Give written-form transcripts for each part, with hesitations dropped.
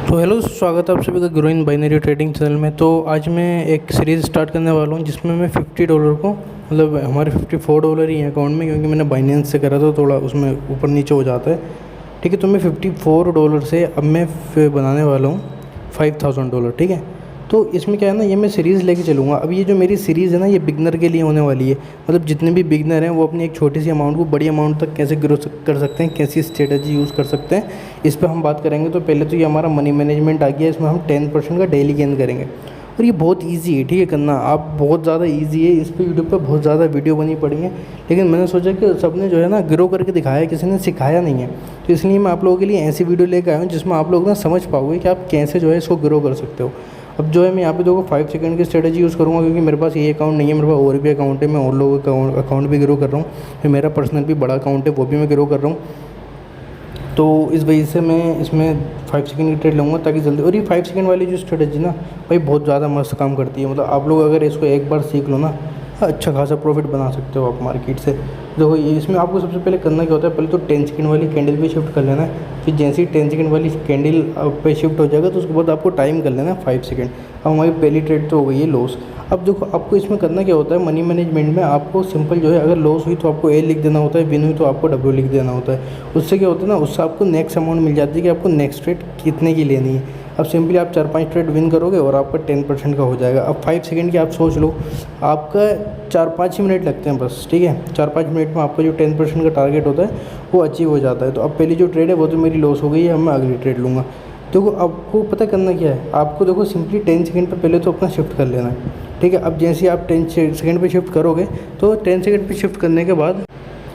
तो हेलो, स्वागत है आप सभी का grow in binary trading channel में। तो आज मैं एक सीरीज़ स्टार्ट करने वाला हूँ जिसमें मैं $50 को, मतलब हमारे $54 ही हैं अकाउंट में, क्योंकि मैंने बाइनेंस से करा तो थोड़ा उसमें ऊपर नीचे हो जाता है। ठीक है, तो मैं $54 से अब मैं बनाने वाला हूँ $5000। ठीक है, तो इसमें क्या है ना, ये मैं सीरीज़ लेके चलूँगा। अब ये जो मेरी सीरीज़ है ना, ये बिगनर के लिए होने वाली है। मतलब जितने भी बिगनर हैं वो अपनी एक छोटी सी अमाउंट को बड़ी अमाउंट तक कैसे ग्रो कर सकते हैं, कैसी स्ट्रेटजी यूज़ कर सकते हैं, इस पर हम बात करेंगे। तो पहले तो ये हमारा मनी मैनेजमेंट आ गया, इसमें हम 10% का डेली गेन करेंगे और ये बहुत ईजी है। ठीक है, करना आप बहुत ज़्यादा ईजी है। इस पर यूट्यूब पर बहुत ज़्यादा वीडियो बनी पड़ी है, लेकिन मैंने सोचा कि सबने जो है ना ग्रो करके दिखाया, किसी ने सिखाया नहीं है। तो इसलिए मैं आप लोगों के लिए ऐसी वीडियो लेकर आया हूँ जिसमें आप लोग ना समझ पाओगे कि आप कैसे जो है इसको ग्रो कर सकते हो। अब जो है मैं यहाँ पे देखो 5 सेकंड की स्ट्रेटजी यूज़ करूँगा, क्योंकि मेरे पास ये अकाउंट नहीं है, मेरे पास और भी अकाउंट है। मैं और लोगों का अकाउंट भी ग्रो कर रहा हूँ, फिर मेरा पर्सनल भी बड़ा अकाउंट है, वो भी मैं ग्रो कर रहा हूँ। तो इस वजह से मैं इसमें 5 सेकंड की ट्रेड लूँगा ताकि जल्दी। और ये 5 सेकंड वाली जो स्ट्रेटजी ना भाई बहुत ज़्यादा मस्त काम करती है। मतलब आप लोग अगर इसको एक बार सीख लो ना, अच्छा खासा प्रॉफिट बना सकते हो आप मार्केट से। देखो ये इसमें आपको सबसे पहले करना क्या होता है, पहले तो 10 सेकंड वाली कैंडल पे शिफ्ट कर लेना है। फिर जैसे ही 10 सेकंड वाली कैंडल पे शिफ्ट हो जाएगा तो उसके बाद आपको टाइम कर लेना है 5 सेकंड। अब हमारी पहली ट्रेड तो हो गई है लॉस। अब देखो आपको इसमें करना क्या होता है, मनी मैनेजमेंट में आपको सिंपल जो है, अगर लॉस हुई तो आपको ए लिख देना होता है, विन हुई तो आपको डब्ल्यू लिख देना होता है। उससे क्या होता है ना, उससे आपको नेक्स्ट अमाउंट मिल जाती है कि आपको नेक्स्ट ट्रेड कितने की लेनी है। अब सिंपली आप 4-5 ट्रेड विन करोगे और आपका 10% का हो जाएगा। अब 5 सेकंड की आप सोच लो, आपका 4-5 ही मिनट लगते हैं बस। ठीक है, 4-5 मिनट में आपका जो 10% का टारगेट होता है वो अचीव हो जाता है। तो अब पहली जो ट्रेड है वो तो मेरी लॉस हो गई है, अब मैं अगली ट्रेड लूँगा। देखो आपको पता करना क्या है, आपको देखो सिंपली 10 सेकंड पर पहले तो अपना शिफ्ट कर लेना है। ठीक है, अब जैसे आप 10 सेकंड पे शिफ्ट करोगे तो 10 सेकंड पे शिफ्ट करने के बाद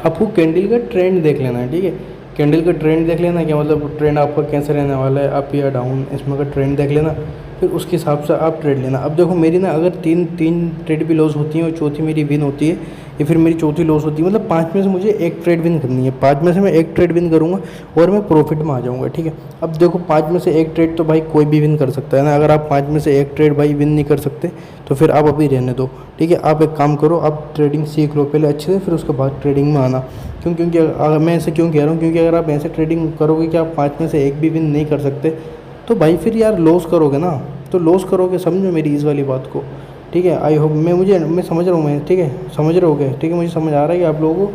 आपको कैंडल का ट्रेंड देख लेना है। ठीक है, कैंडल का ट्रेंड देख लेना, क्या मतलब ट्रेंड आपका कैसे रहने वाला है, अप या डाउन, इसमें का ट्रेंड देख लेना। फिर उसके हिसाब से आप ट्रेड लेना। अब देखो मेरी ना अगर तीन ट्रेड भी लॉस होती हैं और चौथी मेरी विन होती है, या फिर मेरी चौथी लॉस होती है, मतलब 5 में से मुझे एक ट्रेड विन करनी है। 5 में से मैं एक ट्रेड विन करूँगा और मैं प्रॉफिट में आ जाऊँगा। ठीक है, अब देखो 5 में से एक ट्रेड तो भाई कोई भी विन कर सकता है ना। अगर आप 5 में से एक ट्रेड भाई विन नहीं कर सकते तो फिर आप अभी रहने दो। ठीक है, आप एक काम करो, आप ट्रेडिंग सीख लो पहले अच्छे से, फिर उसके बाद ट्रेडिंग में आना। क्योंकि मैं ऐसे क्यों कह रहा हूँ, क्योंकि अगर आप ऐसे ट्रेडिंग करोगे कि आप 5 में से एक भी विन नहीं कर सकते तो भाई फिर यार लॉस करोगे ना, तो लॉस करोगे। समझो मेरी इस वाली बात को। ठीक है, आई होप मैं समझ रहा हूँ मैं। ठीक है, समझ रहे होगे। ठीक है, मुझे समझ आ रहा है कि आप लोगों को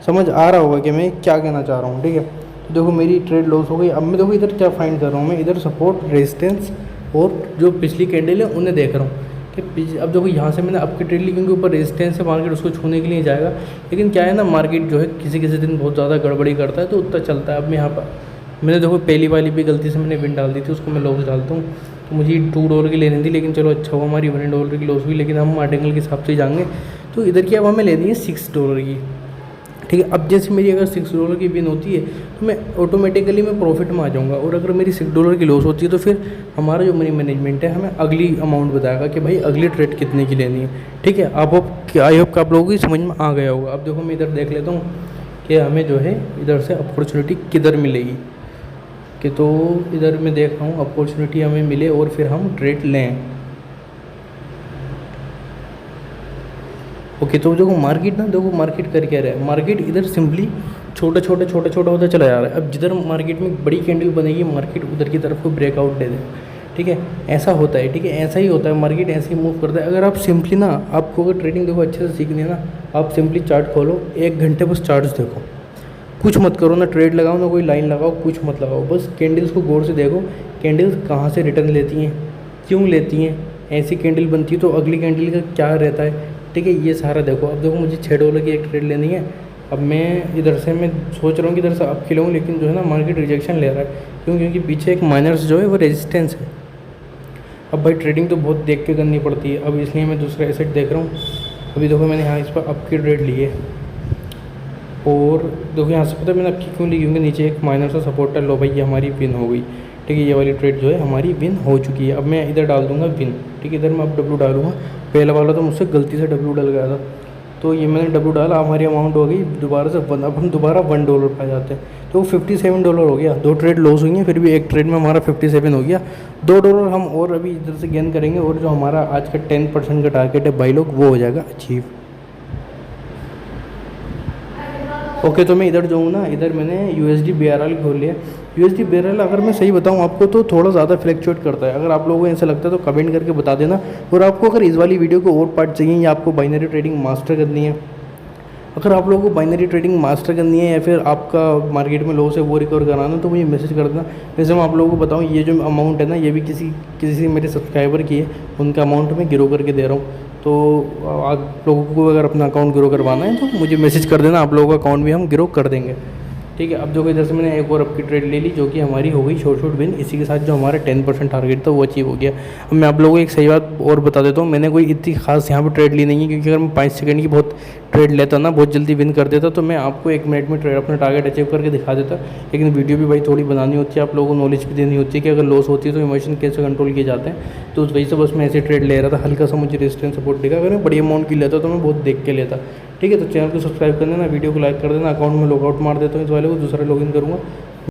समझ आ रहा होगा कि मैं क्या कहना चाह रहा हूँ। ठीक है, तो देखो मेरी ट्रेड लॉस हो गई। अब मैं देखो इधर क्या फाइंड कर रहा हूँ, मैं इधर सपोर्ट, रेजिस्टेंस और जो पिछली कैंडल है उन्हें देख रहा हूँ कि अब देखो यहाँ से मैंने आपकी ट्रेड ली, क्योंकि ऊपर रेजिस्टेंस है, मार्केट उसको छूने के लिए जाएगा। लेकिन क्या है ना, मार्केट जो है किसी किसी दिन बहुत ज़्यादा गड़बड़ी करता है तो उतना चलता है। अब मैं यहाँ पर मैंने देखो पहली वाली भी गलती से मैंने विन डाल दी थी, उसको मैं लॉस डालता हूँ। तो मुझे $2 की लेनी थी, लेकिन चलो अच्छा हुआ हमारी $1 की लॉस हुई। लेकिन हम मार्टिंगल के हिसाब से जाएंगे तो इधर की अब हमें लेनी है $6 की। ठीक है, अब जैसे मेरी अगर $6 की विन होती है तो मैं ऑटोमेटिकली मैं प्रॉफिट में आ जाऊँगा। और अगर मेरी $6 की लॉस होती है तो फिर हमारा जो मनी मैनेजमेंट है हमें अगली अमाउंट बताएगा कि भाई अगली ट्रेड कितने की लेनी है। ठीक है, आई होप कि आप लोगों की समझ में आ गया होगा। अब देखो मैं इधर देख लेता हूँ कि हमें जो है इधर से अपॉर्चुनिटी किधर मिलेगी। कि तो इधर मैं देख रहा हूँ अपॉर्चुनिटी हमें मिले और फिर हम ट्रेड लें। ओके, तो देखो मार्केट ना, देखो मार्केट कर क्या रहा है, मार्केट इधर सिंपली छोटा होता चला जा रहा है। अब जिधर मार्केट में बड़ी कैंडल बनेगी मार्केट उधर की तरफ को ब्रेकआउट दे दे। ठीक है, ऐसा होता है। ठीक है, ऐसा ही होता है, मार्केट ऐसे ही मूव करता है। अगर आप सिंपली ना, आपको अगर ट्रेडिंग देखो अच्छे से सीखनी है ना, आप सिंपली चार्ट खोलो, 1 घंटे बस चार्ट्स देखो, कुछ मत करो ना, ट्रेड लगाओ ना, कोई लाइन लगाओ, कुछ मत लगाओ, बस कैंडल्स को गौर से देखो। कैंडल्स कहाँ से रिटर्न लेती हैं, क्यों लेती हैं, ऐसी कैंडल बनती है तो अगली कैंडल का क्या रहता है। ठीक है, ये सारा देखो। अब देखो मुझे $6 की एक ट्रेड लेनी है। अब मैं इधर से मैं सोच रहा हूँ कि इधर से अप खिलाऊँ, लेकिन जो है ना मार्केट रिजेक्शन ले रहा है। क्यों? क्योंकि पीछे एक माइनर्स जो है वो रेजिस्टेंस है। अब भाई ट्रेडिंग तो बहुत देख के करनी पड़ती है, अब इसलिए मैं दूसरा एसेट देख रहा हूँ। अभी देखो मैंने यहाँ इस पर अप की ट्रेड ली है और देखो यहाँ से पता है मैंने आपकी क्यों ली, क्योंकि नीचे एक माइनर सा सपोर्ट है। लो भाई ये हमारी विन हो गई। ठीक है, ये वाली ट्रेड जो है हमारी विन हो चुकी है। अब मैं इधर डाल दूंगा विन। ठीक है, इधर मैं अब डब्ल्यू डालूंगा। पहला वाला तो मुझसे गलती से डब्ल्यू डल गया था, तो ये मैंने डब्ल्यू डाला, हमारी अमाउंट हो गई दोबारा से अब हम दोबारा $1 पा जाते हैं, तो $57 हो गया। 2 ट्रेड लॉस हुई हैं, फिर भी एक ट्रेड में हमारा 57 हो गया। $2 हम और अभी इधर से गेन करेंगे और जो हमारा आज का 10% का टारगेट है भाई लोग, वो हो जाएगा अचीव। ओके, तो मैं इधर जो हूँ ना, इधर मैंने USD BRL खोल लिया। USD बेरल अगर मैं सही बताऊं आपको तो थोड़ा ज़्यादा फ्लैक्चुएट करता है। अगर आप लोगों को ऐसा लगता है तो कमेंट करके बता देना। और आपको अगर इस वाली वीडियो को और पार्ट चाहिए या आपको बाइनरी ट्रेडिंग मास्टर करनी है, अगर आप लोगों को बाइनरी ट्रेडिंग मास्टर करनी है या फिर आपका मार्केट में लॉस है वो रिकवर कराना है तो मुझे मैसेज कर देना। वैसे मैं आप लोगों को बताऊं ये जो अमाउंट है ना ये भी किसी मेरे सब्सक्राइबर की है, उनका अमाउंट मैं गिरो करके दे रहा हूँ। तो आप लोगों को अगर अपना अकाउंट ग्रो करवाना है तो मुझे मैसेज कर देना, आप लोगों का अकाउंट भी हम ग्रो कर देंगे। ठीक है। अब जो इधर से मैंने एक और आपकी ट्रेड ले ली जो कि हमारी हो गई शॉर्ट विन। इसी के साथ जो हमारा 10% टारगेट था वो अचीव हो गया। अब मैं आप लोगों को एक सही बात और बता देता हूँ, मैंने कोई इतनी खास यहाँ पर ट्रेड ली नहीं है, क्योंकि अगर मैं 5 सेकंड की बहुत ट्रेड लेता ना, बहुत जल्दी विन कर देता तो मैं आपको 1 मिनट में ट्रेड अपना टारगेट अचीव करके दिखा देता। लेकिन वीडियो भी भाई थोड़ी बनानी होती है, आप लोगों को नॉलेज भी देनी होती है कि अगर लॉस होती है तो इमोशन कैसे कंट्रोल किए जाते हैं। तो उस वजह से बस मैं ऐसे ट्रेड ले रहा था, हल्का सा मुझे रेजिस्टेंस सपोर्ट दिखा। अगर मैं बड़ी अमाउंट की लेता तो मैं बहुत देख के लेता। ठीक है। तो चैनल को सब्सक्राइब कर देना, वीडियो को लाइक कर देना, अकाउंट में लॉगआउट मार देता हूँ इस वाले को, दूसरा लॉगिन करूँगा।